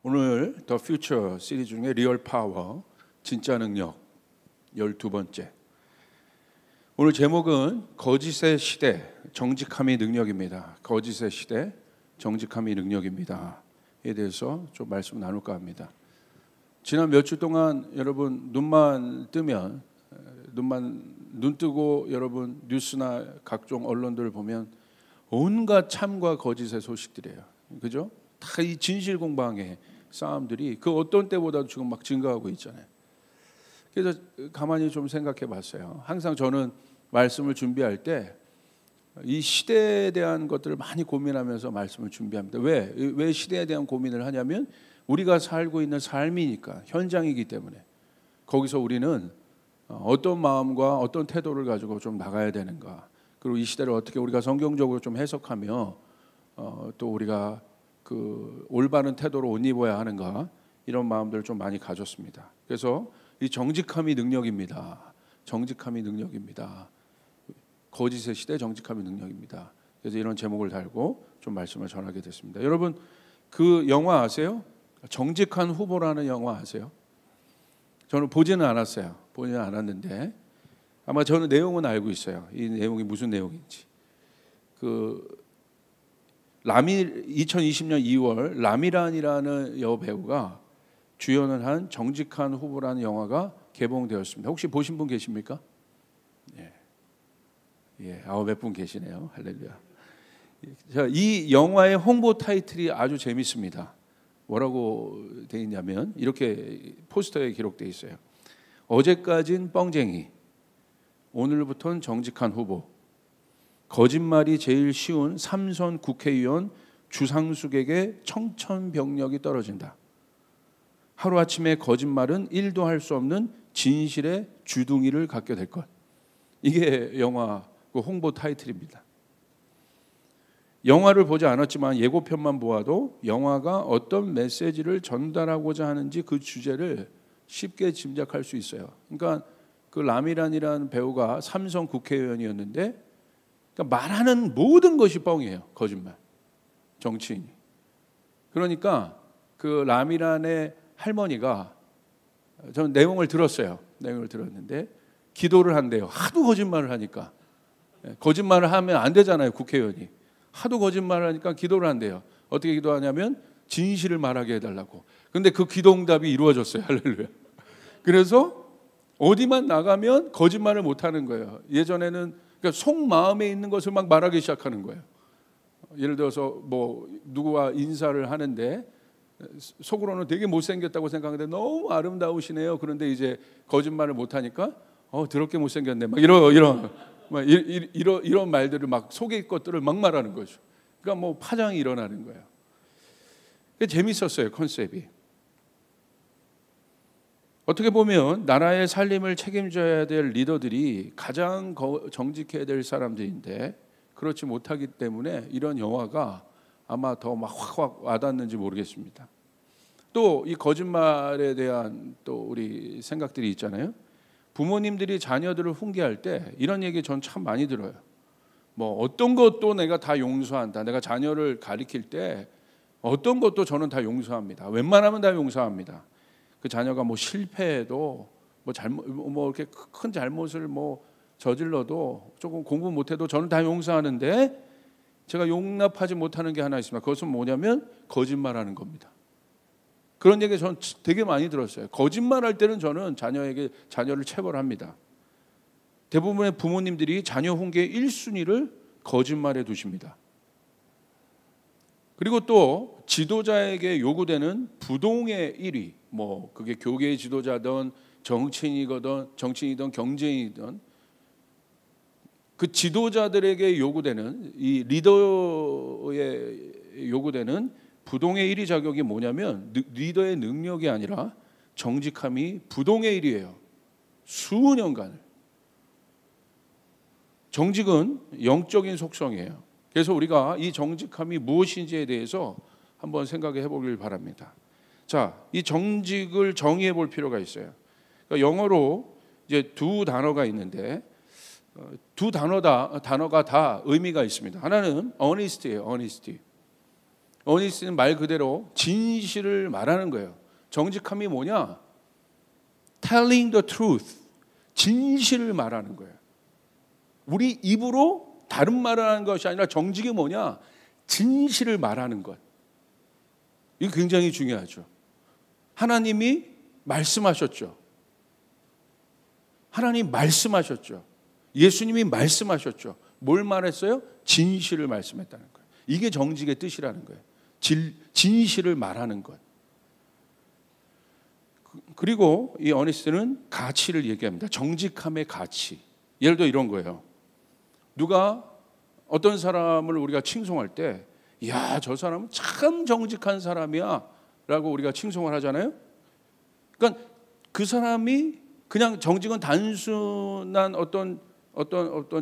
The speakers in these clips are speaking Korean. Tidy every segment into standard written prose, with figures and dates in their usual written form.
오늘 더 퓨처 시리즈 중에 리얼 파워, 진짜 능력 12번째. 오늘 제목은 거짓의 시대, 정직함이 능력입니다. 거짓의 시대, 정직함이 능력입니다. 에 대해서 좀 말씀 나눌까 합니다. 지난 몇 주 동안 여러분 눈 뜨고 여러분 뉴스나 각종 언론들을 보면 온갖 참과 거짓의 소식들이에요. 그죠? 다 이 진실 공방의 싸움들이 그 어떤 때보다도 지금 막 증가하고 있잖아요. 그래서 가만히 좀 생각해 봤어요. 항상 저는 말씀을 준비할 때 이 시대에 대한 것들을 많이 고민하면서 말씀을 준비합니다. 왜 시대에 대한 고민을 하냐면 우리가 살고 있는 삶이니까, 현장이기 때문에 거기서 우리는 어떤 마음과 어떤 태도를 가지고 좀 나가야 되는가, 그리고 이 시대를 어떻게 우리가 성경적으로 좀 해석하며 또 우리가 그 올바른 태도로 옷 입어야 하는가, 이런 마음들을 좀 많이 가졌습니다. 그래서 이 정직함이 능력입니다. 정직함이 능력입니다. 거짓의 시대, 정직함이 능력입니다. 그래서 이런 제목을 달고 좀 말씀을 전하게 됐습니다. 여러분 그 영화 아세요? 정직한 후보라는 영화 아세요? 저는 보지는 않았어요. 보지는 않았는데 아마 저는 내용은 알고 있어요. 이 내용이 무슨 내용인지. 그 2020년 2월 라미란이라는 여배우가 주연을 한 정직한 후보라는 영화가 개봉되었습니다. 혹시 보신 분 계십니까? 몇 분 계시네요. 할렐루야. 이 영화의 홍보 타이틀이 아주 재밌습니다. 뭐라고 되어 있냐면 이렇게 포스터에 기록되어 있어요. 어제까진 뻥쟁이, 오늘부터는 정직한 후보. 거짓말이 제일 쉬운 삼선 국회의원 주상숙에게 청천벽력이 떨어진다. 하루아침에 거짓말은 1도 할 수 없는 진실의 주둥이를 갖게 될 것. 이게 영화 홍보 타이틀입니다. 영화를 보지 않았지만 예고편만 보아도 영화가 어떤 메시지를 전달하고자 하는지 그 주제를 쉽게 짐작할 수 있어요. 그러니까 그 라미란이라는 배우가 삼선 국회의원이었는데, 그러니까 말하는 모든 것이 뻥이에요. 거짓말. 정치인이. 그러니까 그 라미란의 할머니가, 저는 내용을 들었어요. 내용을 들었는데 기도를 한대요. 하도 거짓말을 하니까. 거짓말을 하면 안 되잖아요. 국회의원이. 하도 거짓말을 하니까 기도를 한대요. 어떻게 기도하냐면 진실을 말하게 해달라고. 근데 그 기도 응답이 이루어졌어요. 할렐루야. 그래서 어디만 나가면 거짓말을 못하는 거예요. 예전에는 그러니까 속마음에 있는 것을 막 말하기 시작하는 거예요. 예를 들어서 뭐 누구와 인사를 하는데 속으로는 되게 못생겼다고 생각하는데 너무 아름다우시네요. 그런데 이제 거짓말을 못하니까 더럽게 못생겼네. 막 이런 말들을 막 속의 것들을 막 말하는 거죠. 그러니까 뭐 파장이 일어나는 거예요. 재밌었어요. 컨셉이. 어떻게 보면 나라의 살림을 책임져야 될 리더들이 가장 정직해야 될 사람들인데 그렇지 못하기 때문에 이런 영화가 아마 더 막 확 와닿는지 모르겠습니다. 또 이 거짓말에 대한 또 우리 생각들이 있잖아요. 부모님들이 자녀들을 훈계할 때 이런 얘기 전 참 많이 들어요. 뭐 어떤 것도 내가 다 용서한다. 내가 자녀를 가리킬 때 어떤 것도 저는 다 용서합니다. 웬만하면 다 용서합니다. 그 자녀가 뭐 실패해도 뭐 이렇게 큰 잘못을 뭐 저질러도 조금 공부 못해도 저는 다 용서하는데, 제가 용납하지 못하는 게 하나 있습니다. 그것은 뭐냐면 거짓말하는 겁니다. 그런 얘기 저는 되게 많이 들었어요. 거짓말할 때는 저는 자녀를 체벌합니다. 대부분의 부모님들이 자녀 훈계의 1순위를 거짓말에 두십니다. 그리고 또 지도자에게 요구되는 부동의 1위, 뭐 그게 교계의 지도자든 정치인이든 경제인이든 그 지도자들에게 요구되는 이 리더의 요구되는 부동의 1위 자격이 뭐냐면 리더의 능력이 아니라 정직함이 부동의 1위예요. 수년간을. 정직은 영적인 속성이에요. 그래서 우리가 이 정직함이 무엇인지에 대해서 한번 생각해 보길 바랍니다. 자, 이 정직을 정의해 볼 필요가 있어요. 그러니까 영어로 이제 두 단어가 있는데 두 단어가 다 의미가 있습니다. 하나는 honest예요. honesty. 어니스는 말 그대로 진실을 말하는 거예요. 정직함이 뭐냐? Telling the truth. 진실을 말하는 거예요. 우리 입으로 다른 말을 하는 것이 아니라 정직이 뭐냐? 진실을 말하는 것. 이거 굉장히 중요하죠. 하나님이 말씀하셨죠. 하나님 말씀하셨죠. 예수님이 말씀하셨죠. 뭘 말했어요? 진실을 말씀했다는 거예요. 이게 정직의 뜻이라는 거예요. 진실을 말하는 것. 그리고 이 어니스트는 가치를 얘기합니다. 정직함의 가치. 예를 들어 이런 거예요. 누가 어떤 사람을 우리가 칭송할 때, 야, 저 사람은 참 정직한 사람이야 라고 우리가 칭송을 하잖아요. 그러니까 그 사람이 그냥 정직은 단순한 어떤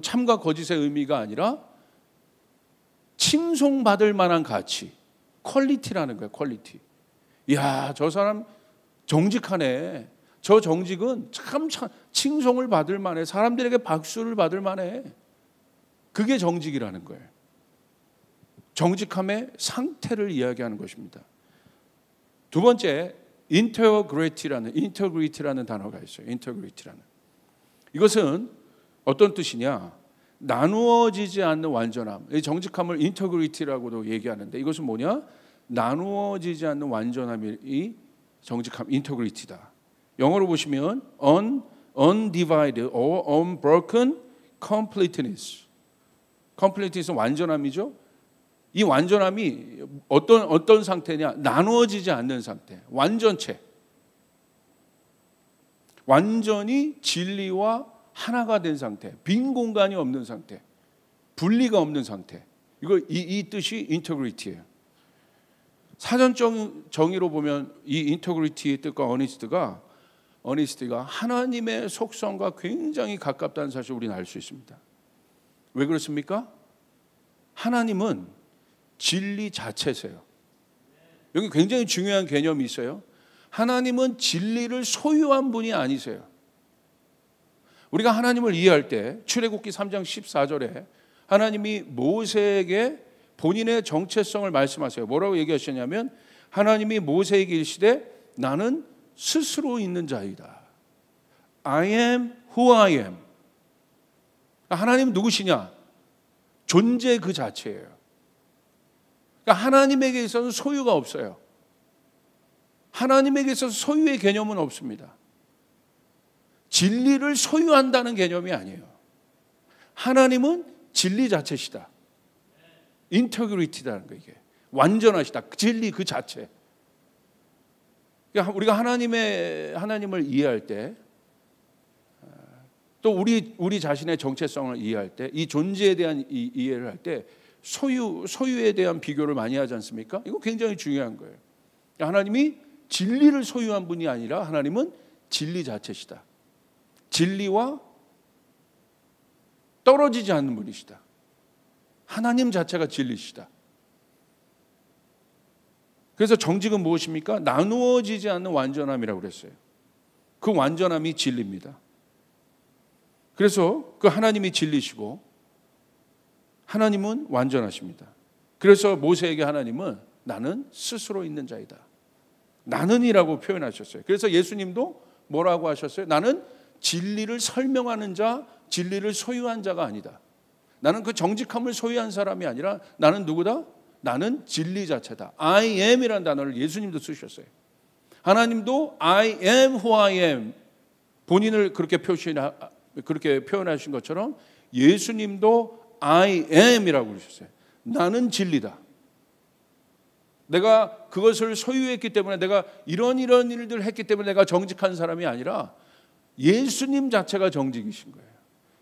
참과 거짓의 의미가 아니라 칭송받을 만한 가치, 퀄리티라는 거예요. 퀄리티. 이야, 저 사람 정직하네. 저 정직은 참 칭송을 받을 만해. 사람들에게 박수를 받을 만해. 그게 정직이라는 거예요. 정직함의 상태를 이야기하는 것입니다. 두 번째, 인터그리티라는 단어가 있어요. 인터그리티라는. 이것은 어떤 뜻이냐? 나누어지지 않는 완전함. 이 정직함을 인터그리티라고도 얘기하는데 이것은 뭐냐? 나누어지지 않는 완전함이 정직함, 인터그리티다. 영어로 보시면 undivided or unbroken completeness. completeness는 완전함이죠. 이 완전함이 어떤 상태냐? 나누어지지 않는 상태, 완전체. 완전히 진리와 하나가 된 상태, 빈 공간이 없는 상태, 분리가 없는 상태. 이 뜻이 인터그리티예요. 사전적 정의로 보면 이 인터그리티의 뜻과 어니스티가 하나님의 속성과 굉장히 가깝다는 사실을 우리는 알 수 있습니다. 왜 그렇습니까? 하나님은 진리 자체세요. 여기 굉장히 중요한 개념이 있어요. 하나님은 진리를 소유한 분이 아니세요. 우리가 하나님을 이해할 때 출애굽기 3장 14절에 하나님이 모세에게 본인의 정체성을 말씀하세요. 뭐라고 얘기하셨냐면 하나님이 모세에게 이르시되 나는 스스로 있는 자이다. I am who I am. 하나님은 누구시냐? 존재 그 자체예요. 그러니까 하나님에게 있어서는 소유가 없어요. 하나님에게 있어서 소유의 개념은 없습니다. 진리를 소유한다는 개념이 아니에요. 하나님은 진리 자체시다. 인터그리티라는 거 이게 완전하시다. 진리 그 자체. 그러니까 우리가 하나님을 이해할 때, 또 우리 자신의 정체성을 이해할 때, 이 존재에 대한 이해를 할 때 소유에 대한 비교를 많이 하지 않습니까? 이거 굉장히 중요한 거예요. 하나님이 진리를 소유한 분이 아니라 하나님은 진리 자체시다. 진리와 떨어지지 않는 분이시다. 하나님 자체가 진리시다. 그래서 정직은 무엇입니까? 나누어지지 않는 완전함이라고 그랬어요. 그 완전함이 진리입니다. 그래서 그 하나님이 진리시고 하나님은 완전하십니다. 그래서 모세에게 하나님은 나는 스스로 있는 자이다. 나는이라고 표현하셨어요. 그래서 예수님도 뭐라고 하셨어요? 나는 진리를 설명하는 자, 진리를 소유한 자가 아니다. 나는 그 정직함을 소유한 사람이 아니라 나는 누구다? 나는 진리 자체다. I am이라는 단어를 예수님도 쓰셨어요. 하나님도 I am who I am 본인을 그렇게 표현하신 것처럼 예수님도 I am이라고 그러셨어요. 나는 진리다. 내가 그것을 소유했기 때문에 내가 이런 일들을 했기 때문에 내가 정직한 사람이 아니라 예수님 자체가 정직이신 거예요.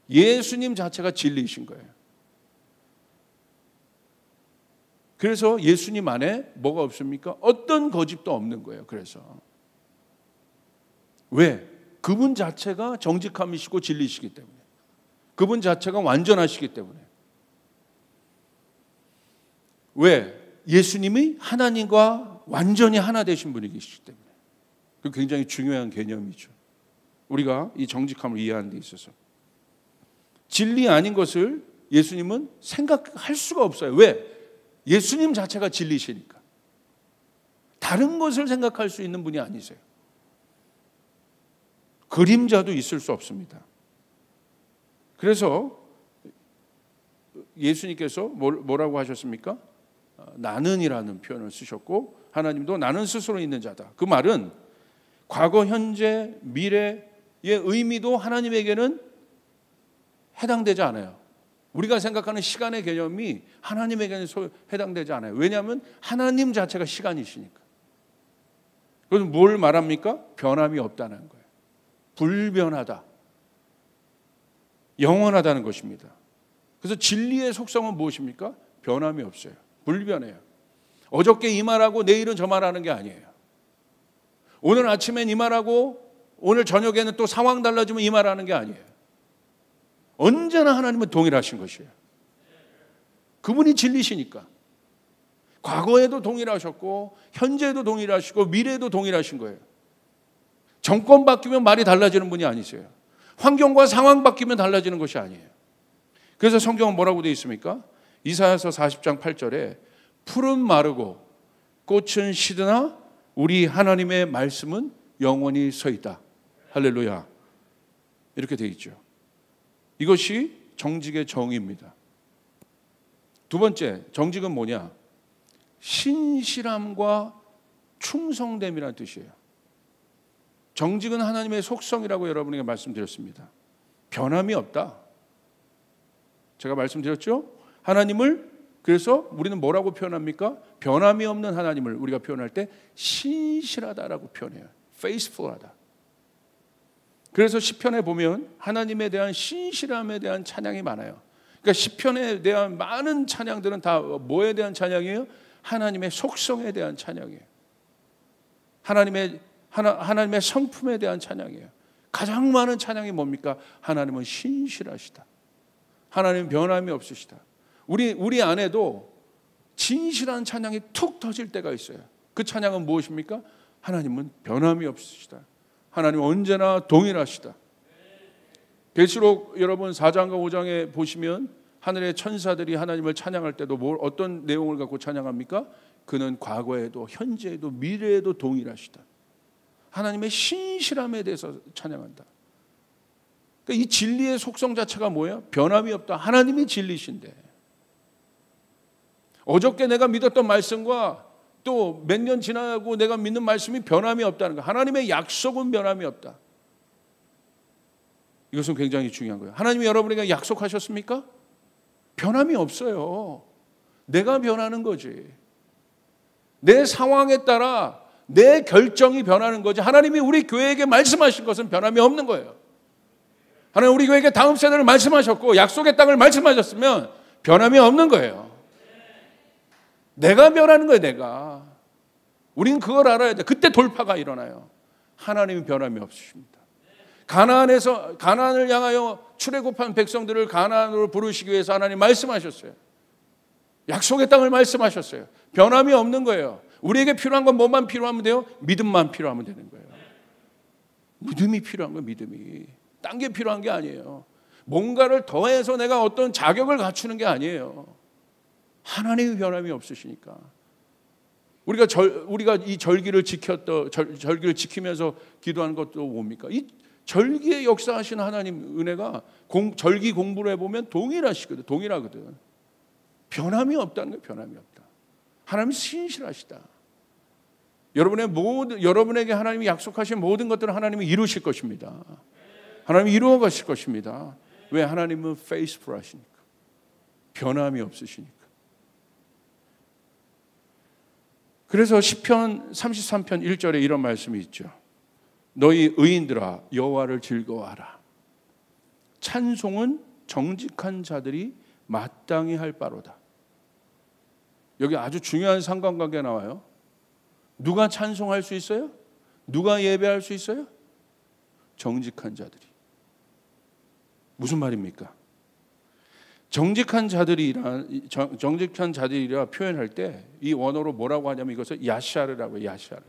예수님 자체가 진리이신 거예요. 그래서 예수님 안에 뭐가 없습니까? 어떤 거짓도 없는 거예요. 그래서 왜? 그분 자체가 정직함이시고 진리시기 때문에, 그분 자체가 완전하시기 때문에. 왜? 예수님이 하나님과 완전히 하나 되신 분이시기 때문에. 그 굉장히 중요한 개념이죠. 우리가 이 정직함을 이해하는 데 있어서 진리 아닌 것을 예수님은 생각할 수가 없어요. 왜? 예수님 자체가 진리시니까. 다른 것을 생각할 수 있는 분이 아니세요. 그림자도 있을 수 없습니다. 그래서 예수님께서 뭐라고 하셨습니까? 나는이라는 표현을 쓰셨고, 하나님도 나는 스스로 있는 자다. 그 말은 과거, 현재, 미래의 의미도 하나님에게는 해당되지 않아요. 우리가 생각하는 시간의 개념이 하나님에게는 해당되지 않아요. 왜냐하면 하나님 자체가 시간이시니까. 그래서 뭘 말합니까? 변함이 없다는 거예요. 불변하다. 영원하다는 것입니다. 그래서 진리의 속성은 무엇입니까? 변함이 없어요. 불변해요. 어저께 이 말하고 내일은 저 말하는 게 아니에요. 오늘 아침엔 이 말하고 오늘 저녁에는 또 상황 달라지면 이 말하는 게 아니에요. 언제나 하나님은 동일하신 것이에요. 그분이 진리시니까. 과거에도 동일하셨고 현재에도 동일하시고 미래에도 동일하신 거예요. 정권 바뀌면 말이 달라지는 분이 아니세요. 환경과 상황 바뀌면 달라지는 것이 아니에요. 그래서 성경은 뭐라고 되어 있습니까? 이사야서 40장 8절에 풀은 마르고 꽃은 시드나 우리 하나님의 말씀은 영원히 서 있다. 할렐루야. 이렇게 되어 있죠. 이것이 정직의 정의입니다. 두 번째, 정직은 뭐냐? 신실함과 충성됨이라는 뜻이에요. 정직은 하나님의 속성이라고 여러분에게 말씀드렸습니다. 변함이 없다. 제가 말씀드렸죠? 하나님을 그래서 우리는 뭐라고 표현합니까? 변함이 없는 하나님을 우리가 표현할 때 신실하다라고 표현해요. faithful하다. 그래서 시편에 보면 하나님에 대한 신실함에 대한 찬양이 많아요. 그러니까 시편에 대한 많은 찬양들은 다 뭐에 대한 찬양이에요? 하나님의 속성에 대한 찬양이에요. 하나님의 성품에 대한 찬양이에요. 가장 많은 찬양이 뭡니까? 하나님은 신실하시다. 하나님은 변함이 없으시다. 우리 안에도 진실한 찬양이 툭 터질 때가 있어요. 그 찬양은 무엇입니까? 하나님은 변함이 없으시다. 하나님은 언제나 동일하시다. 계시록 여러분 4장과 5장에 보시면 하늘의 천사들이 하나님을 찬양할 때도 어떤 내용을 갖고 찬양합니까? 그는 과거에도 현재에도 미래에도 동일하시다. 하나님의 신실함에 대해서 찬양한다. 그러니까 이 진리의 속성 자체가 뭐예요? 변함이 없다. 하나님이 진리신데 어저께 내가 믿었던 말씀과 또 몇 년 지나고 내가 믿는 말씀이 변함이 없다는 거예요. 하나님의 약속은 변함이 없다. 이것은 굉장히 중요한 거예요. 하나님이 여러분에게 약속하셨습니까? 변함이 없어요. 내가 변하는 거지. 내 상황에 따라 내 결정이 변하는 거지. 하나님이 우리 교회에게 말씀하신 것은 변함이 없는 거예요. 하나님 우리 교회에게 다음 세대를 말씀하셨고 약속의 땅을 말씀하셨으면 변함이 없는 거예요. 내가 변하는 거예요. 내가. 우리는 그걸 알아야 돼. 그때 돌파가 일어나요. 하나님이 변함이 없으십니다. 가나안을 향하여 출애굽한 백성들을 가나안으로 부르시기 위해서 하나님 말씀하셨어요. 약속의 땅을 말씀하셨어요. 변함이 없는 거예요. 우리에게 필요한 건 뭐만 필요하면 돼요? 믿음만 필요하면 되는 거예요. 믿음이 필요한 거예요. 믿음이. 딴 게 필요한 게 아니에요. 뭔가를 더해서 내가 어떤 자격을 갖추는 게 아니에요. 하나님의 변함이 없으시니까. 우리가 이 절기를 절기를 지키면서 기도하는 것도 뭡니까? 이 절기에 역사하시는 하나님 은혜가 절기 공부를 해보면 동일하거든. 변함이 없다는 거예요. 변함이 없다. 하나님이 신실하시다. 여러분에게 하나님이 약속하신 모든 것들을 하나님이 이루실 것입니다. 하나님이 이루어 가실 것입니다. 왜? 하나님은 faithful 하시니까. 변함이 없으시니까. 그래서 시편 33편 1절에 이런 말씀이 있죠. 너희 의인들아 여호와를 즐거워하라. 찬송은 정직한 자들이 마땅히 할 바로다. 여기 아주 중요한 상관관계가 나와요. 누가 찬송할 수 있어요? 누가 예배할 수 있어요? 정직한 자들이. 무슨 말입니까? 정직한 자들이라 표현할 때 이 원어로 뭐라고 하냐면 이것을 야샤르라고 해요. 야샤르.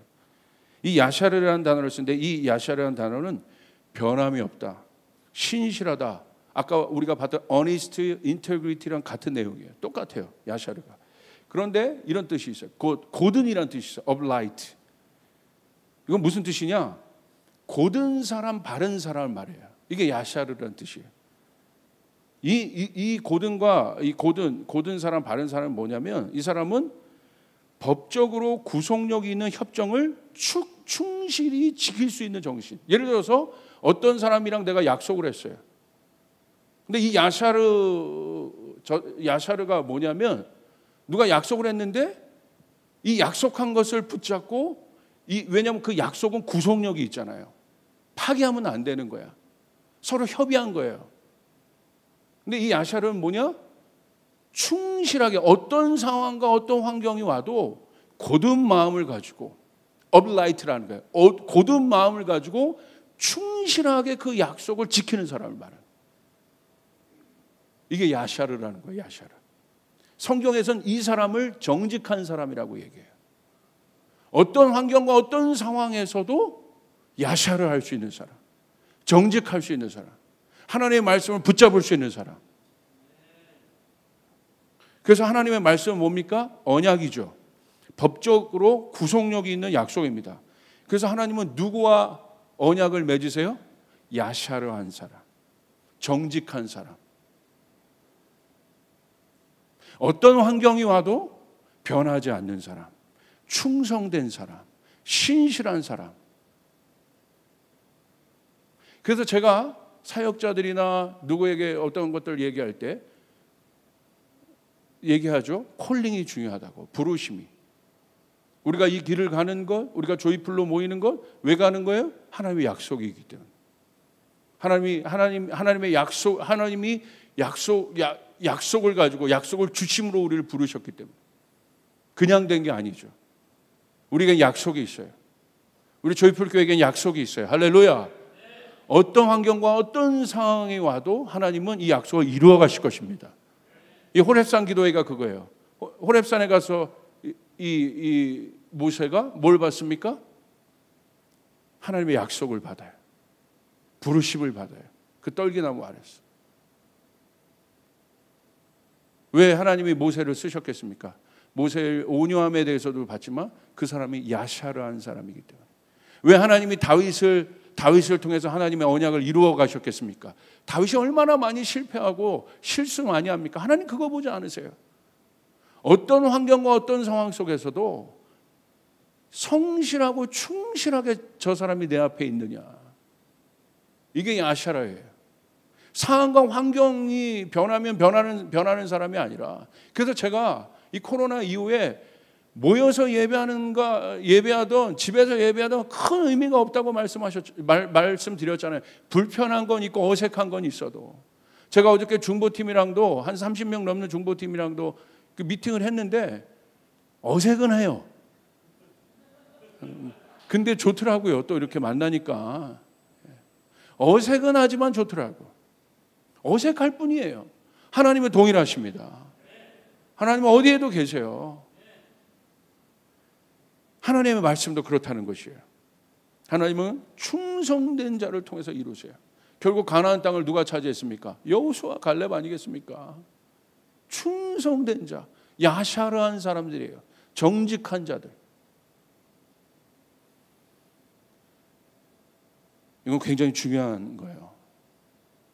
이 야샤르라는 단어를 쓰는데 이 야샤르라는 단어는 변함이 없다. 신실하다. 아까 우리가 봤던 honest, integrity랑 같은 내용이에요. 똑같아요. 야샤르가. 그런데 이런 뜻이 있어요. 곧은이라는 뜻이 있어요. of light. 이건 무슨 뜻이냐? 곧은 사람, 바른 사람을 말해요. 이게 야샤르라는 뜻이에요. 이 곧은과 이 곧은 사람, 바른 사람은 뭐냐면 이 사람은 법적으로 구속력이 있는 협정을 충실히 지킬 수 있는 정신. 예를 들어서 어떤 사람이랑 내가 약속을 했어요. 근데 이 야샤르가 뭐냐면 누가 약속을 했는데 이 약속한 것을 붙잡고 왜냐하면 그 약속은 구속력이 있잖아요. 파기하면 안 되는 거야. 서로 협의한 거예요. 근데 이 야샤르는 뭐냐? 충실하게 어떤 상황과 어떤 환경이 와도 곧은 마음을 가지고 upright라는 거예요. 곧은 마음을 가지고 충실하게 그 약속을 지키는 사람을 말하는 거예요. 이게 야샤르라는 거예요. 야샤르. 성경에서는 이 사람을 정직한 사람이라고 얘기해요. 어떤 환경과 어떤 상황에서도 야샤를 할 수 있는 사람, 정직할 수 있는 사람, 하나님의 말씀을 붙잡을 수 있는 사람. 그래서 하나님의 말씀은 뭡니까? 언약이죠. 법적으로 구속력이 있는 약속입니다. 그래서 하나님은 누구와 언약을 맺으세요? 야샤르한 사람, 정직한 사람. 어떤 환경이 와도 변하지 않는 사람, 충성된 사람, 신실한 사람. 그래서 제가 사역자들이나 누구에게 어떤 것들 얘기할 때 얘기하죠. 콜링이 중요하다고, 부르심이. 우리가 이 길을 가는 것, 우리가 조이풀로 모이는 것, 왜 가는 거예요? 하나님의 약속이기 때문에. 하나님의 약속을 가지고 약속을 주심으로 우리를 부르셨기 때문에. 그냥 된 게 아니죠. 우리에겐 약속이 있어요. 우리 조이풀 교회에겐 약속이 있어요. 할렐루야. 어떤 환경과 어떤 상황이 와도 하나님은 이 약속을 이루어 가실 것입니다. 이 호렙산 기도회가 그거예요. 호렙산에 가서 이 모세가 뭘 받습니까? 하나님의 약속을 받아요. 부르심을 받아요. 그 떨기나무 아래서. 왜 하나님이 모세를 쓰셨겠습니까? 모세의 온유함에 대해서도 봤지만 그 사람이 야샤르한 사람이기 때문에. 왜 하나님이 다윗을 통해서 하나님의 언약을 이루어 가셨겠습니까? 다윗이 얼마나 많이 실패하고 실수 많이 합니까? 하나님 그거 보지 않으세요. 어떤 환경과 어떤 상황 속에서도 성실하고 충실하게 저 사람이 내 앞에 있느냐. 이게 야샤라예요. 상황과 환경이 변하면 변하는 사람이 아니라. 그래서 제가 이 코로나 이후에 모여서 예배하던 집에서 예배하던 큰 의미가 없다고 말씀드렸잖아요. 불편한 건 있고 어색한 건 있어도. 제가 어저께 중보팀이랑도 한 30명 넘는 중보팀이랑도 그 미팅을 했는데 어색은 해요. 근데 좋더라고요. 또 이렇게 만나니까. 어색은 하지만 좋더라고요. 어색할 뿐이에요. 하나님은 동일하십니다. 하나님은 어디에도 계세요. 하나님의 말씀도 그렇다는 것이에요. 하나님은 충성된 자를 통해서 이루세요. 결국 가나안 땅을 누가 차지했습니까? 여호수아 갈렙 아니겠습니까? 충성된 자, 야샤르한 사람들이에요. 정직한 자들. 이건 굉장히 중요한 거예요.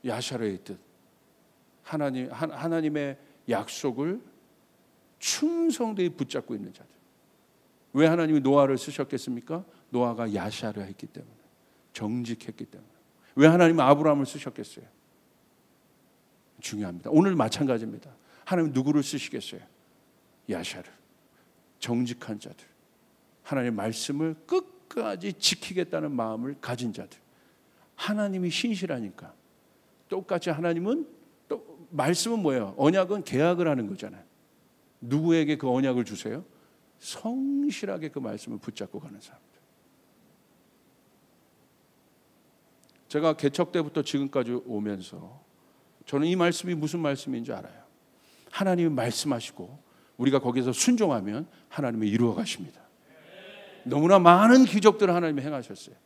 야샤르의 뜻. 하나님의 약속을 충성되이 붙잡고 있는 자들. 왜 하나님이 노아를 쓰셨겠습니까? 노아가 야샤르했기 때문에. 정직했기 때문에. 왜 하나님은 아브라함을 쓰셨겠어요? 중요합니다. 오늘 마찬가지입니다. 하나님 누구를 쓰시겠어요? 야샤르. 정직한 자들. 하나님의 말씀을 끝까지 지키겠다는 마음을 가진 자들. 하나님이 신실하니까. 똑같이 하나님은 또 말씀은 뭐예요? 언약은 계약을 하는 거잖아요. 누구에게 그 언약을 주세요? 성실하게 그 말씀을 붙잡고 가는 사람들. 제가 개척 때부터 지금까지 오면서 저는 이 말씀이 무슨 말씀인지 알아요. 하나님이 말씀하시고 우리가 거기서 순종하면 하나님이 이루어 가십니다. 너무나 많은 기적들을 하나님이 행하셨어요.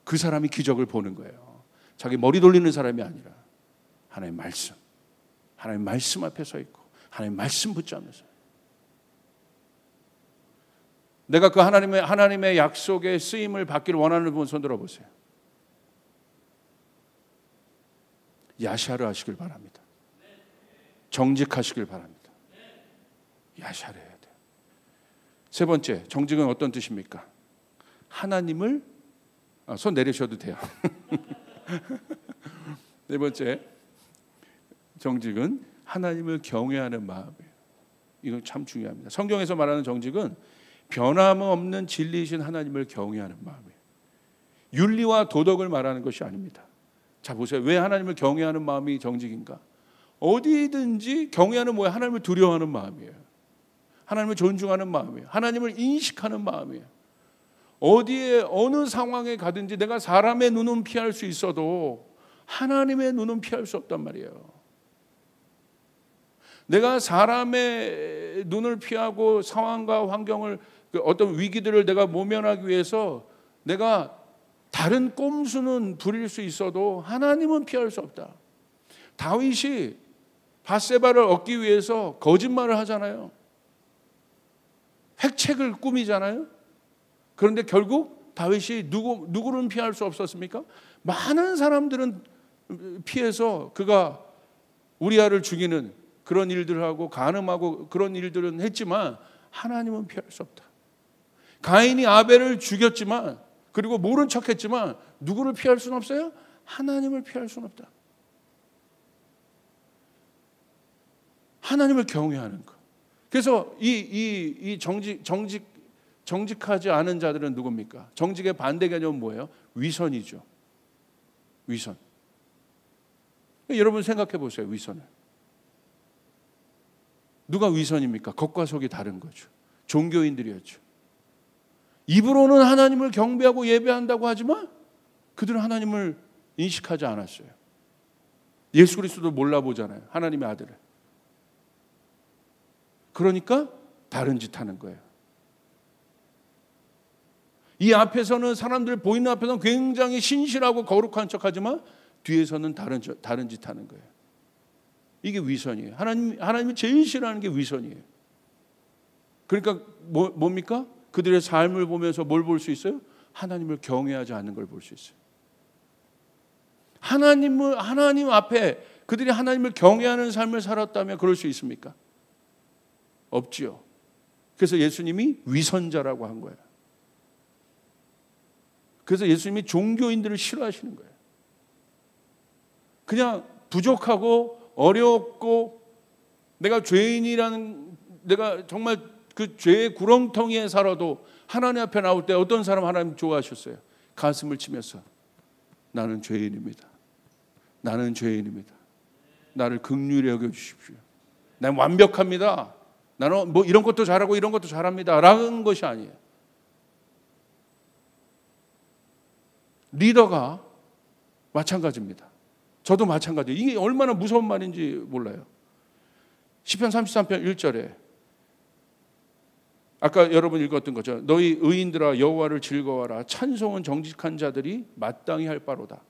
그 사람이 기적을 보는 거예요. 자기 머리 돌리는 사람이 아니라 하나님의 말씀 앞에 서 있고 하나님의 말씀 붙잡면서 내가 그 하나님의 약속의 쓰임을 받기를 원하는 분 손 들어보세요. 야샤르 하시길 바랍니다. 정직하시길 바랍니다. 야샤르 해야 돼요. 세 번째, 정직은 어떤 뜻입니까? 하나님을 손 내리셔도 돼요. 네 번째, 정직은 하나님을 경외하는 마음이에요. 이건 참 중요합니다. 성경에서 말하는 정직은 변함없는 진리이신 하나님을 경외하는 마음이에요. 윤리와 도덕을 말하는 것이 아닙니다. 자 보세요. 왜 하나님을 경외하는 마음이 정직인가? 어디든지 경외하는 뭐예요? 하나님을 두려워하는 마음이에요. 하나님을 존중하는 마음이에요. 하나님을 인식하는 마음이에요. 어디에 어느 상황에 가든지 내가 사람의 눈은 피할 수 있어도 하나님의 눈은 피할 수 없단 말이에요. 내가 사람의 눈을 피하고 상황과 환경을 어떤 위기들을 내가 모면하기 위해서 내가 다른 꼼수는 부릴 수 있어도 하나님은 피할 수 없다. 다윗이 밧세바를 얻기 위해서 거짓말을 하잖아요. 획책을 꾸미잖아요. 그런데 결국 다윗이 누구는 피할 수 없었습니까? 많은 사람들은 피해서 그가 우리아를 죽이는 그런 일들을 하고 간음하고 그런 일들은 했지만 하나님은 피할 수 없다. 가인이 아벨을 죽였지만 그리고 모른 척했지만 누구를 피할 수는 없어요? 하나님을 피할 수는 없다. 하나님을 경외하는 것. 그래서 이 정직하지 않은 자들은 누굽니까? 정직의 반대 개념은 뭐예요? 위선이죠. 위선. 여러분 생각해 보세요. 위선을. 누가 위선입니까? 겉과 속이 다른 거죠. 종교인들이었죠. 입으로는 하나님을 경배하고 예배한다고 하지만 그들은 하나님을 인식하지 않았어요. 예수 그리스도도 몰라보잖아요. 하나님의 아들을. 그러니까 다른 짓 하는 거예요. 이 앞에서는 사람들 보이는 앞에서는 굉장히 신실하고 거룩한 척하지만 뒤에서는 다른 짓 하는 거예요. 이게 위선이에요. 하나님이 제일 싫어하는 게 위선이에요. 그러니까 뭡니까? 그들의 삶을 보면서 뭘 볼 수 있어요? 하나님을 경외하지 않는 걸 볼 수 있어요. 하나님 앞에 그들이 하나님을 경외하는 삶을 살았다면 그럴 수 있습니까? 없지요. 그래서 예수님이 위선자라고 한 거예요. 그래서 예수님이 종교인들을 싫어하시는 거예요. 그냥 부족하고 어렵고 내가 죄인이라는 내가 정말 그 죄의 구렁텅이에 살아도 하나님 앞에 나올 때 어떤 사람 하나님 좋아하셨어요? 가슴을 치면서 나는 죄인입니다. 나는 죄인입니다. 나를 긍휼히 여겨주십시오. 난 완벽합니다. 나는 뭐 이런 것도 잘하고 이런 것도 잘합니다. 라는 것이 아니에요. 리더가 마찬가지입니다. 저도 마찬가지예요. 이게 얼마나 무서운 말인지 몰라요. 시편 33편 1절에 아까 여러분 읽었던 거죠. 너희 의인들아 여호와를 즐거워하라. 찬송은 정직한 자들이 마땅히 할 바로다.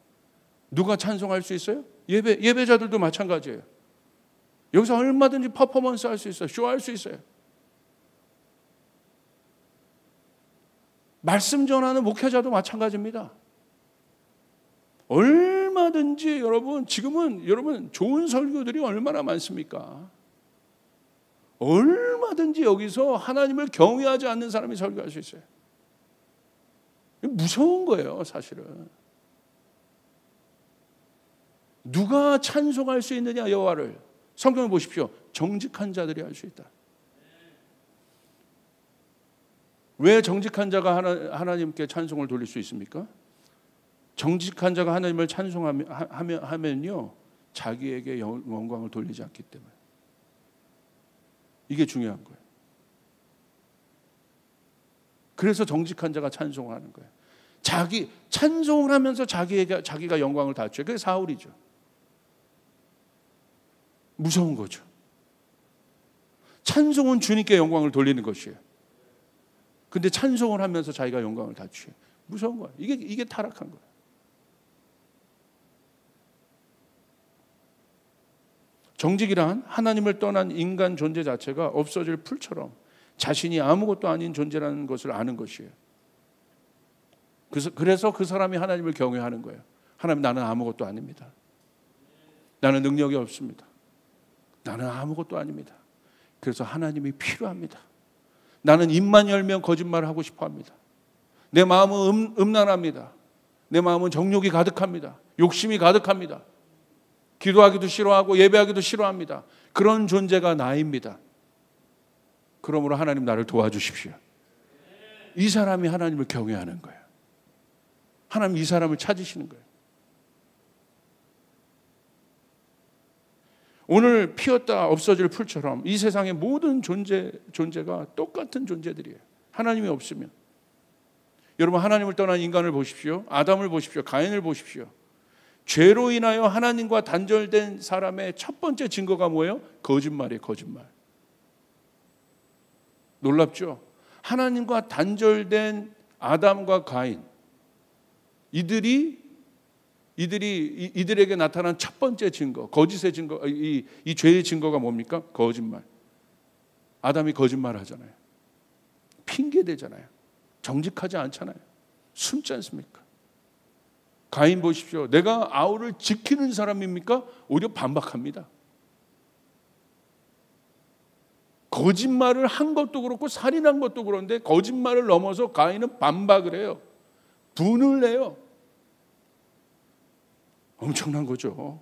누가 찬송할 수 있어요? 예배자들도 마찬가지예요. 여기서 얼마든지 퍼포먼스 할 수 있어요. 쇼할 수 있어요. 말씀 전하는 목회자도 마찬가지입니다. 얼마든지 지금은 여러분 좋은 설교들이 얼마나 많습니까? 얼마든지 여기서 하나님을 경외하지 않는 사람이 설교할 수 있어요. 무서운 거예요, 사실은. 누가 찬송할 수 있느냐, 여호와를. 성경을 보십시오. 정직한 자들이 할 수 있다. 왜 정직한 자가 하나님께 찬송을 돌릴 수 있습니까? 정직한 자가 하나님을 찬송하면요, 자기에게 영광을 돌리지 않기 때문에. 이게 중요한 거예요. 그래서 정직한 자가 찬송을 하는 거예요. 찬송을 하면서 자기가 영광을 다쳐요. 그게 사울이죠. 무서운 거죠. 찬송은 주님께 영광을 돌리는 것이에요. 근데 찬송을 하면서 자기가 영광을 다쳐요. 무서운 거예요. 이게 타락한 거예요. 정직이란 하나님을 떠난 인간 존재 자체가 없어질 풀처럼 자신이 아무것도 아닌 존재라는 것을 아는 것이에요. 그래서 그 사람이 하나님을 경외하는 거예요. 하나님, 나는 아무것도 아닙니다. 나는 능력이 없습니다. 나는 아무것도 아닙니다. 그래서 하나님이 필요합니다. 나는 입만 열면 거짓말을 하고 싶어 합니다. 내 마음은 음란합니다. 내 마음은 정욕이 가득합니다. 욕심이 가득합니다. 기도하기도 싫어하고 예배하기도 싫어합니다. 그런 존재가 나입니다. 그러므로 하나님, 나를 도와주십시오. 이 사람이 하나님을 경외하는 거예요. 하나님 이 사람을 찾으시는 거예요. 오늘 피었다 없어질 풀처럼 이 세상의 모든 존재가 똑같은 존재들이에요. 하나님이 없으면. 여러분, 하나님을 떠난 인간을 보십시오. 아담을 보십시오. 가인을 보십시오. 죄로 인하여 하나님과 단절된 사람의 첫 번째 증거가 뭐예요? 거짓말이에요. 거짓말. 놀랍죠? 하나님과 단절된 아담과 가인, 이들에게 나타난 첫 번째 증거, 거짓의 증거, 이 죄의 증거가 뭡니까? 거짓말. 아담이 거짓말을 하잖아요. 핑계 대잖아요. 정직하지 않잖아요. 숨지 않습니까? 가인 보십시오. 내가 아우를 지키는 사람입니까? 오히려 반박합니다. 거짓말을 한 것도 그렇고 살인한 것도 그런데 거짓말을 넘어서 가인은 반박을 해요. 분을 내요. 엄청난 거죠.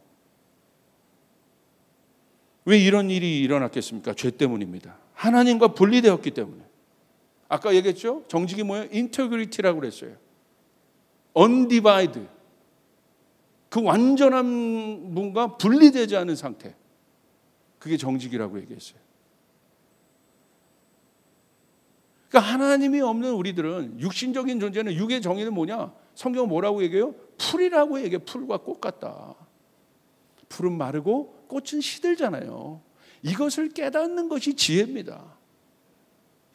왜 이런 일이 일어났겠습니까? 죄 때문입니다. 하나님과 분리되었기 때문에. 아까 얘기했죠? 정직이 뭐예요? 인테그리티라고 그랬어요. undivided. 그 완전한 분과 분리되지 않은 상태. 그게 정직이라고 얘기했어요. 그러니까 하나님이 없는 우리들은, 육신적인 존재는, 육의 정의는 뭐냐? 성경은 뭐라고 얘기해요? 풀이라고 얘기해요. 풀과 꽃 같다. 풀은 마르고 꽃은 시들잖아요. 이것을 깨닫는 것이 지혜입니다.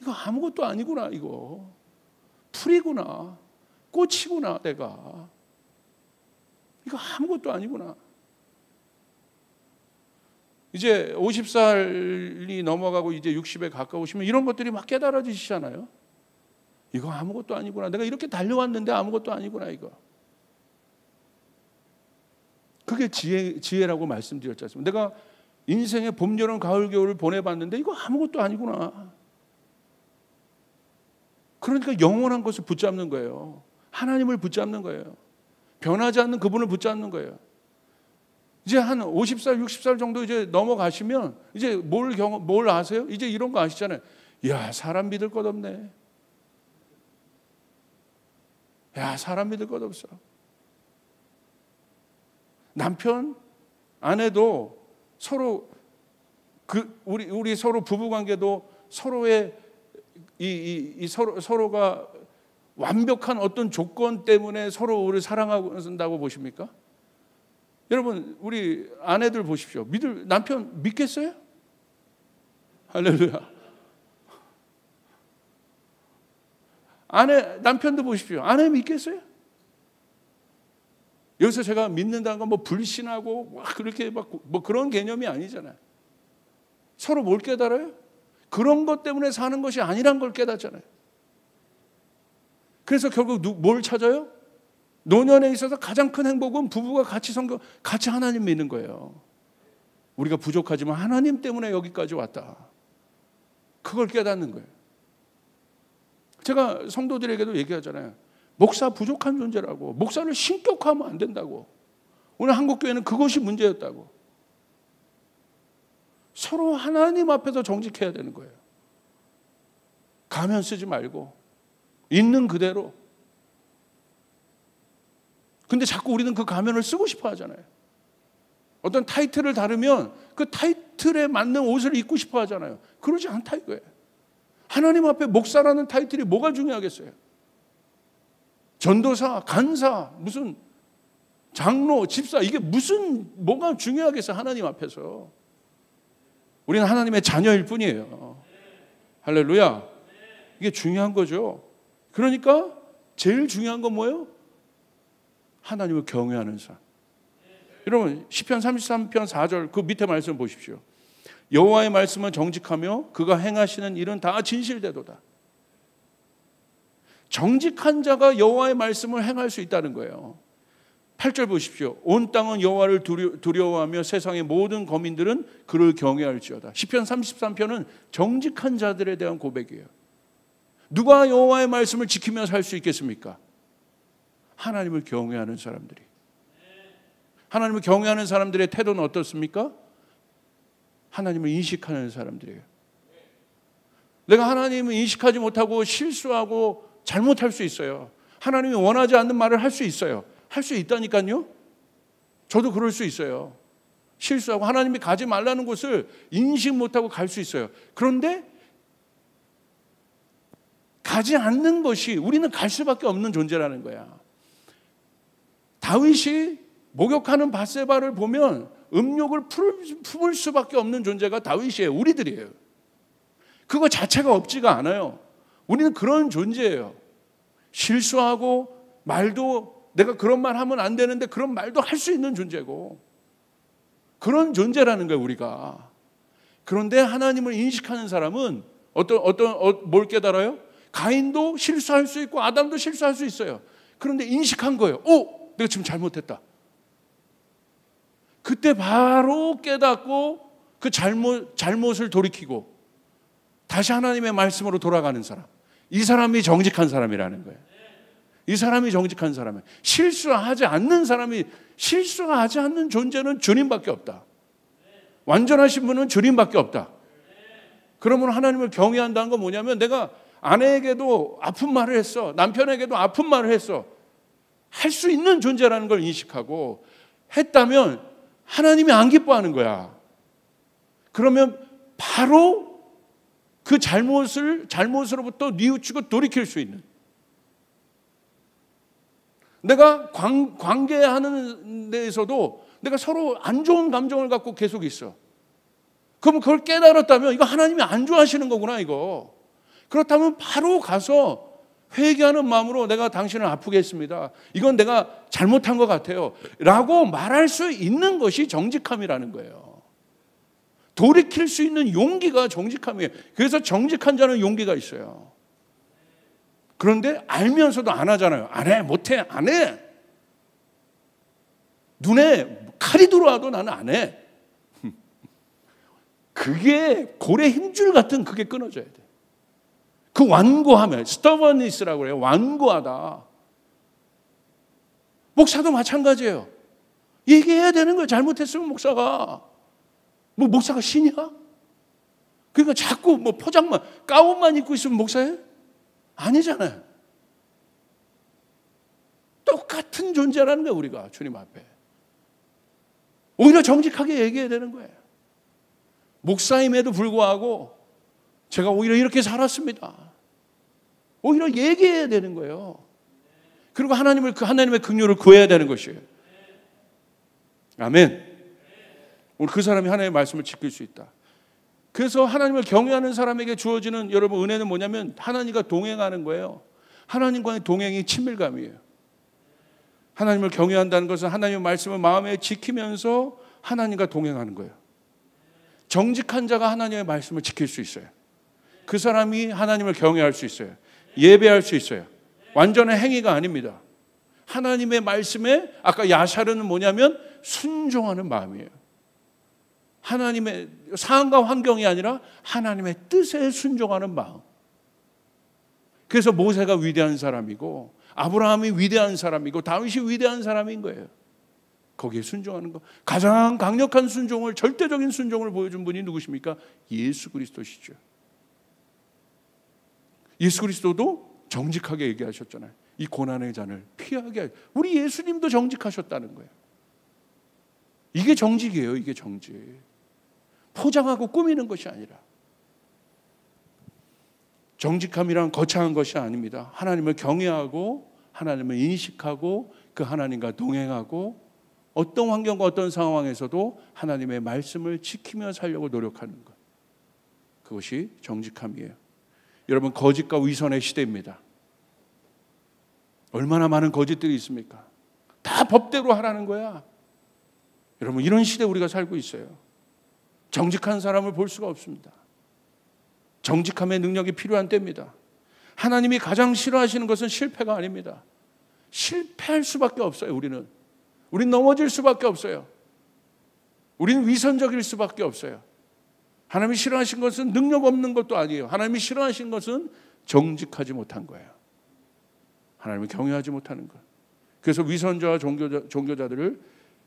이거 아무것도 아니구나. 이거 풀이구나. 꽃이구나. 내가 이거 아무것도 아니구나. 이제 50살이 넘어가고 이제 60에 가까우시면 이런 것들이 막 깨달아지시잖아요. 이거 아무것도 아니구나. 내가 이렇게 달려왔는데 아무것도 아니구나. 이거. 그게 지혜라고 말씀드렸지 않습니까? 내가 인생의 봄, 여름, 가을, 겨울을 보내봤는데 이거 아무것도 아니구나. 그러니까 영원한 것을 붙잡는 거예요. 하나님을 붙잡는 거예요. 변하지 않는 그분을 붙잡는 거예요. 이제 한 50살, 60살 정도 이제 넘어가시면 이제 뭘 아세요? 이제 이런 거 아시잖아요. 야, 사람 믿을 것 없네. 야, 사람 믿을 것 없어. 남편, 아내도 서로 우리 서로 부부 관계도 서로의 서로가 완벽한 어떤 조건 때문에 서로를 사랑한다고 보십니까? 여러분, 우리 아내들 보십시오. 남편 믿겠어요? 할렐루야. 남편도 보십시오. 아내 믿겠어요? 여기서 제가 믿는다는 건 뭐 불신하고 막 그렇게 뭐 그런 개념이 아니잖아요. 서로 뭘 깨달아요? 그런 것 때문에 사는 것이 아니란 걸 깨닫잖아요. 그래서 결국 뭘 찾아요? 노년에 있어서 가장 큰 행복은 부부가 같이 하나님 믿는 거예요. 우리가 부족하지만 하나님 때문에 여기까지 왔다. 그걸 깨닫는 거예요. 제가 성도들에게도 얘기하잖아요. 목사 부족한 존재라고. 목사를 신격화하면 안 된다고. 오늘 한국교회는 그것이 문제였다고. 서로 하나님 앞에서 정직해야 되는 거예요. 가면 쓰지 말고 있는 그대로. 근데 자꾸 우리는 그 가면을 쓰고 싶어 하잖아요. 어떤 타이틀을 다루면 그 타이틀에 맞는 옷을 입고 싶어 하잖아요. 그러지 않다 이거예요. 하나님 앞에 목사라는 타이틀이 뭐가 중요하겠어요? 전도사, 간사, 무슨 장로, 집사, 이게 뭐가 중요하겠어요? 하나님 앞에서. 우리는 하나님의 자녀일 뿐이에요. 할렐루야. 이게 중요한 거죠. 그러니까 제일 중요한 건 뭐예요? 하나님을 경외하는 삶. 여러분, 시편 33편 4절 그 밑에 말씀 보십시오. 여호와의 말씀은 정직하며 그가 행하시는 일은 다 진실되도다. 정직한 자가 여호와의 말씀을 행할 수 있다는 거예요. 8절 보십시오. 온 땅은 여호와를 두려워하며 세상의 모든 거민들은 그를 경외할지어다. 시편 33편은 정직한 자들에 대한 고백이에요. 누가 여호와의 말씀을 지키며 살 수 있겠습니까? 하나님을 경외하는 사람들이. 하나님을 경외하는 사람들의 태도는 어떻습니까? 하나님을 인식하는 사람들이에요. 내가 하나님을 인식하지 못하고 실수하고 잘못할 수 있어요. 하나님이 원하지 않는 말을 할 수 있어요. 할 수 있다니까요. 저도 그럴 수 있어요. 실수하고 하나님이 가지 말라는 곳을 인식 못하고 갈 수 있어요. 그런데 가지 않는 것이 우리는 갈 수밖에 없는 존재라는 거야. 다윗이 목욕하는 밧세바를 보면 음욕을 품을 수밖에 없는 존재가 다윗이에요. 우리들이에요. 그거 자체가 없지가 않아요. 우리는 그런 존재예요. 실수하고 말도 내가 그런 말 하면 안 되는데 그런 말도 할 수 있는 존재고 그런 존재라는 거예요, 우리가. 그런데 하나님을 인식하는 사람은 뭘 깨달아요? 가인도 실수할 수 있고 아담도 실수할 수 있어요. 그런데 인식한 거예요. 내가 지금 잘못했다. 그때 바로 깨닫고 그 잘못을 돌이키고 다시 하나님의 말씀으로 돌아가는 사람. 이 사람이 정직한 사람이라는 거예요. 이 사람이 정직한 사람이에요. 실수하지 않는 사람이, 실수하지 않는 존재는 주님밖에 없다. 완전하신 분은 주님밖에 없다. 그러면 하나님을 경외한다는 건 뭐냐면 내가 아내에게도 아픈 말을 했어. 남편에게도 아픈 말을 했어. 할 수 있는 존재라는 걸 인식하고 했다면 하나님이 안 기뻐하는 거야. 그러면 바로 그 잘못으로부터 뉘우치고 돌이킬 수 있는. 내가 관계하는 데에서도 내가 서로 안 좋은 감정을 갖고 계속 있어. 그러면 그걸 깨달았다면 이거 하나님이 안 좋아하시는 거구나 이거. 그렇다면 바로 가서 회개하는 마음으로 내가 당신을 아프게 했습니다. 이건 내가 잘못한 것 같아요. 라고 말할 수 있는 것이 정직함이라는 거예요. 돌이킬 수 있는 용기가 정직함이에요. 그래서 정직한 자는 용기가 있어요. 그런데 알면서도 안 하잖아요. 안 해, 못해, 안 해. 눈에 칼이 들어와도 나는 안 해. 그게 고래 힘줄 같은 그게 끊어져야 돼. 그 완고함에 stubbornness라고 그래요. 완고하다. 목사도 마찬가지예요. 얘기해야 되는 거예요. 잘못했으면 목사가. 뭐 목사가 신이야? 그러니까 자꾸 뭐 포장만 가운만 입고 있으면 목사예요? 아니잖아요. 똑같은 존재라는 거예요. 우리가 주님 앞에. 오히려 정직하게 얘기해야 되는 거예요. 목사임에도 불구하고 제가 오히려 이렇게 살았습니다. 오히려 얘기해야 되는 거예요. 그리고 하나님의 긍휼을 구해야 되는 것이에요. 아멘. 오늘 그 사람이 하나님의 말씀을 지킬 수 있다. 그래서 하나님을 경외하는 사람에게 주어지는 여러분 은혜는 뭐냐면 하나님과 동행하는 거예요. 하나님과의 동행이 친밀감이에요. 하나님을 경외한다는 것은 하나님의 말씀을 마음에 지키면서 하나님과 동행하는 거예요. 정직한 자가 하나님의 말씀을 지킬 수 있어요. 그 사람이 하나님을 경외할 수 있어요. 예배할 수 있어요. 완전한 행위가 아닙니다. 하나님의 말씀에 아까 야샤르는 뭐냐면 순종하는 마음이에요. 하나님의 상황과 환경이 아니라 하나님의 뜻에 순종하는 마음. 그래서 모세가 위대한 사람이고 아브라함이 위대한 사람이고 다윗이 위대한 사람인 거예요. 거기에 순종하는 거. 가장 강력한 순종을, 절대적인 순종을 보여준 분이 누구십니까? 예수 그리스도시죠. 예수 그리스도도 정직하게 얘기하셨잖아요. 이 고난의 잔을 피하게 하여. 우리 예수님도 정직하셨다는 거예요. 이게 정직이에요. 이게 정직. 포장하고 꾸미는 것이 아니라. 정직함이란 거창한 것이 아닙니다. 하나님을 경외하고 하나님을 인식하고 그 하나님과 동행하고 어떤 환경과 어떤 상황에서도 하나님의 말씀을 지키며 살려고 노력하는 것. 그것이 정직함이에요. 여러분, 거짓과 위선의 시대입니다. 얼마나 많은 거짓들이 있습니까? 다 법대로 하라는 거야. 여러분, 이런 시대에 우리가 살고 있어요. 정직한 사람을 볼 수가 없습니다. 정직함의 능력이 필요한 때입니다. 하나님이 가장 싫어하시는 것은 실패가 아닙니다. 실패할 수밖에 없어요. 우리는 넘어질 수밖에 없어요. 우리는 위선적일 수밖에 없어요. 하나님이 싫어하신 것은 능력 없는 것도 아니에요. 하나님이 싫어하신 것은 정직하지 못한 거예요. 하나님을 경외하지 못하는 것. 그래서 위선자와 종교자들을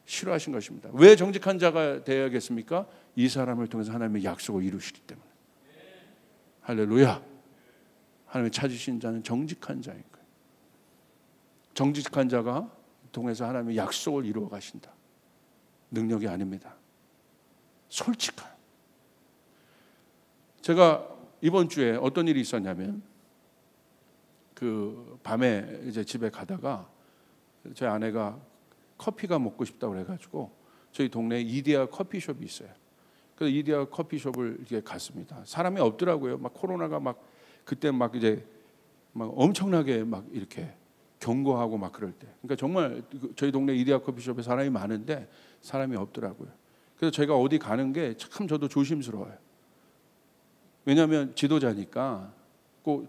싫어하신 것입니다. 왜 정직한 자가 되어야겠습니까? 이 사람을 통해서 하나님의 약속을 이루시기 때문에. 할렐루야. 하나님이 찾으신 자는 정직한 자인 거예요. 정직한 자가 통해서 하나님의 약속을 이루어 가신다. 능력이 아닙니다. 솔직한. 제가 이번 주에 어떤 일이 있었냐면 그 밤에 이제 집에 가다가 제 아내가 커피가 먹고 싶다고 그래가지고 저희 동네에 이디야 커피숍이 있어요. 그래서 이디야 커피숍을 이렇게 갔습니다. 사람이 없더라고요. 막 코로나가 막 그때 막 이제 막 엄청나게 막 이렇게 경고하고 막 그럴 때. 그러니까 정말 저희 동네 이디야 커피숍에 사람이 많은데 사람이 없더라고요. 그래서 제가 어디 가는 게 참 저도 조심스러워요. 왜냐하면 지도자니까 꼭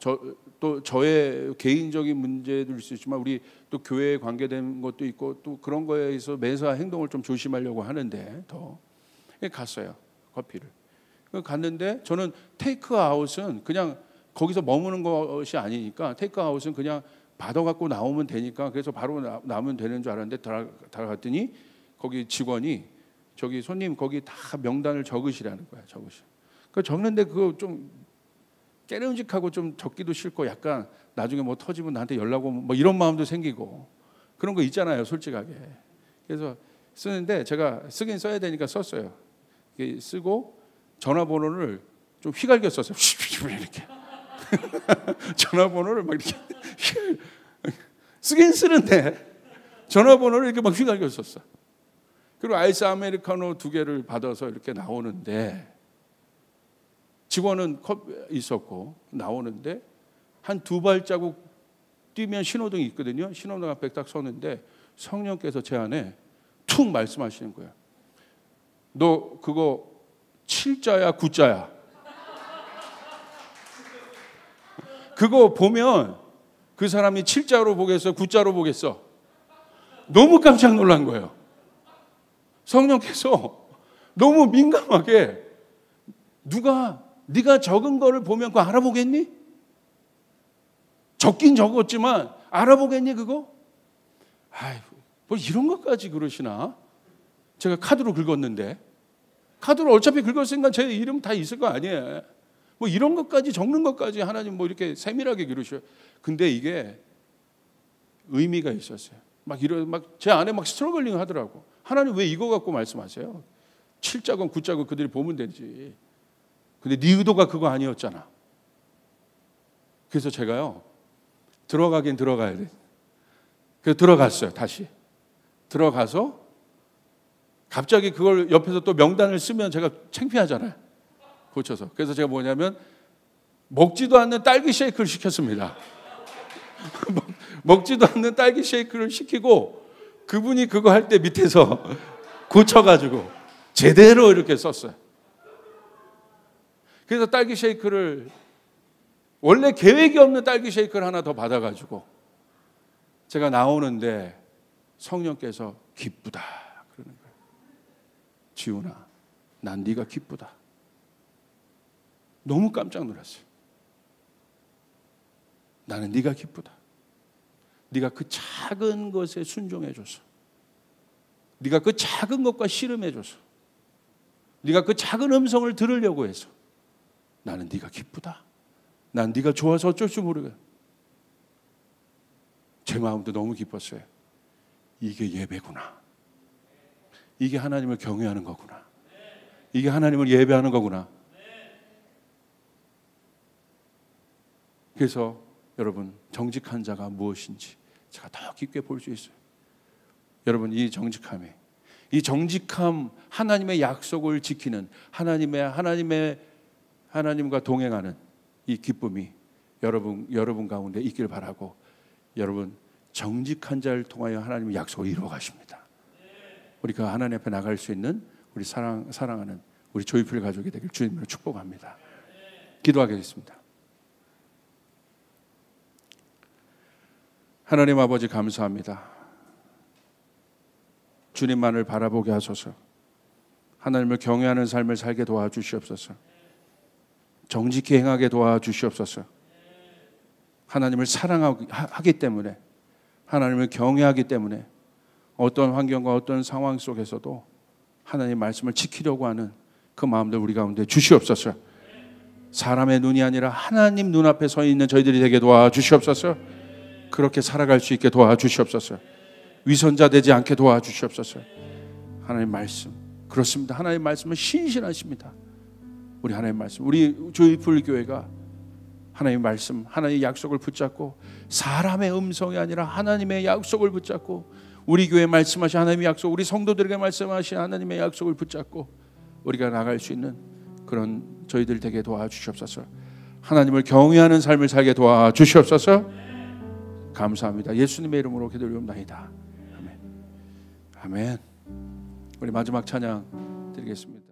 또 저의 개인적인 문제도 있을 수 있지만 우리 또 교회에 관계된 것도 있고 또 그런 거에 있어서 매사 행동을 좀 조심하려고 하는데 더 갔어요. 커피를 갔는데 저는 테이크아웃은 그냥 거기서 머무는 것이 아니니까 테이크아웃은 그냥 받아갖고 나오면 되니까 그래서 바로 나오면 되는 줄 알았는데 들어갔더니 거기 직원이 저기 손님 거기 다 명단을 적으시라는 거야. 그 적는데 그거 좀 깨름직하고 좀 적기도 싫고 약간 나중에 뭐 터지면 나한테 연락 오면 뭐 이런 마음도 생기고 그런 거 있잖아요. 솔직하게. 그래서 쓰는데 제가 쓰긴 써야 되니까 썼어요. 쓰고 전화번호를 좀 휘갈겨 썼어요. 이렇게 전화번호를 막 이렇게 쓰긴 쓰는데 전화번호를 이렇게 막 휘갈겨 썼어. 그리고 아이스 아메리카노 2개를 받아서 이렇게 나오는데 직원은 있었고 나오는데 한 2발자국 뛰면 신호등이 있거든요. 신호등 앞에 딱 서는데 성령께서 제 안에 툭 말씀하시는 거예요. 너 그거 7자야 9자야? 그거 보면 그 사람이 7자로 보겠어 9자로 보겠어? 너무 깜짝 놀란 거예요. 성령께서 너무 민감하게 네가 적은 거를 보면 그거 알아보겠니? 적긴 적었지만 알아보겠니 그거? 아이고 뭐 이런 것까지 그러시나? 제가 카드로 긁었는데 카드로 어차피 긁었으니까 제 이름 다 있을 거 아니에요. 뭐 이런 것까지 적는 것까지 하나님 뭐 이렇게 세밀하게 기르셔. 근데 이게 의미가 있었어요. 막 제 안에 막 스트러글링 하더라고. 하나님 왜 이거 갖고 말씀하세요? 7자건 9자건 그들이 보면 되지. 근데 네 의도가 그거 아니었잖아. 그래서 제가요 들어가긴 들어가야 돼. 그래서 들어갔어요. 다시 들어가서 갑자기 그걸 옆에서 또 명단을 쓰면 제가 창피하잖아요. 고쳐서. 그래서 제가 뭐냐면 먹지도 않는 딸기 쉐이크를 시켰습니다. 먹지도 않는 딸기 쉐이크를 시키고 그분이 그거 할 때 밑에서 고쳐가지고 제대로 이렇게 썼어요. 그래서 딸기 쉐이크를 원래 계획이 없는 딸기 쉐이크를 하나 더 받아가지고 제가 나오는데 성령께서 기쁘다 그러는 거예요. 지훈아, 난 네가 기쁘다. 너무 깜짝 놀랐어요. 나는 네가 기쁘다. 네가 그 작은 것에 순종해줘서, 네가 그 작은 것과 씨름해줘서, 네가 그 작은 음성을 들으려고 해서 나는 네가 기쁘다. 난 네가 좋아서 어쩔 줄 모르겠어. 제 마음도 너무 기뻤어요. 이게 예배구나. 이게 하나님을 경외하는 거구나. 이게 하나님을 예배하는 거구나. 그래서 여러분 정직한 자가 무엇인지 제가 더 깊게 볼 수 있어요. 여러분 이 정직함 하나님의 약속을 지키는 하나님과 동행하는 이 기쁨이 여러분 가운데 있길 바라고, 여러분 정직한 자를 통하여 하나님의 약속을 이루어 가십니다. 우리가 하나님 앞에 나갈 수 있는 우리 사랑하는 우리 조이풀 가족이 되길 주님으로 축복합니다. 기도하겠습니다. 하나님 아버지 감사합니다. 주님만을 바라보게 하소서. 하나님을 경외하는 삶을 살게 도와주시옵소서. 정직히 행하게 도와주시옵소서. 하나님을 사랑하기 때문에, 하나님을 경외하기 때문에 어떤 환경과 어떤 상황 속에서도 하나님 말씀을 지키려고 하는 그 마음들 우리 가운데 주시옵소서. 사람의 눈이 아니라 하나님 눈앞에 서 있는 저희들이 되게 도와주시옵소서. 그렇게 살아갈 수 있게 도와주시옵소서. 위선자 되지 않게 도와주시옵소서. 하나님 말씀, 그렇습니다. 하나님 말씀은 신실하십니다. 우리 하나님 말씀, 우리 조이풀 교회가 하나님 말씀, 하나님의 약속을 붙잡고 사람의 음성이 아니라 하나님의 약속을 붙잡고 우리 교회에 말씀하신 하나님의 약속, 우리 성도들에게 말씀하신 하나님의 약속을 붙잡고 우리가 나갈 수 있는 그런 저희들 되게 도와주시옵소서. 하나님을 경외하는 삶을 살게 도와주시옵소서. 감사합니다. 예수님의 이름으로 기도드리옵나이다. 아멘. 아멘. 우리 마지막 찬양 드리겠습니다.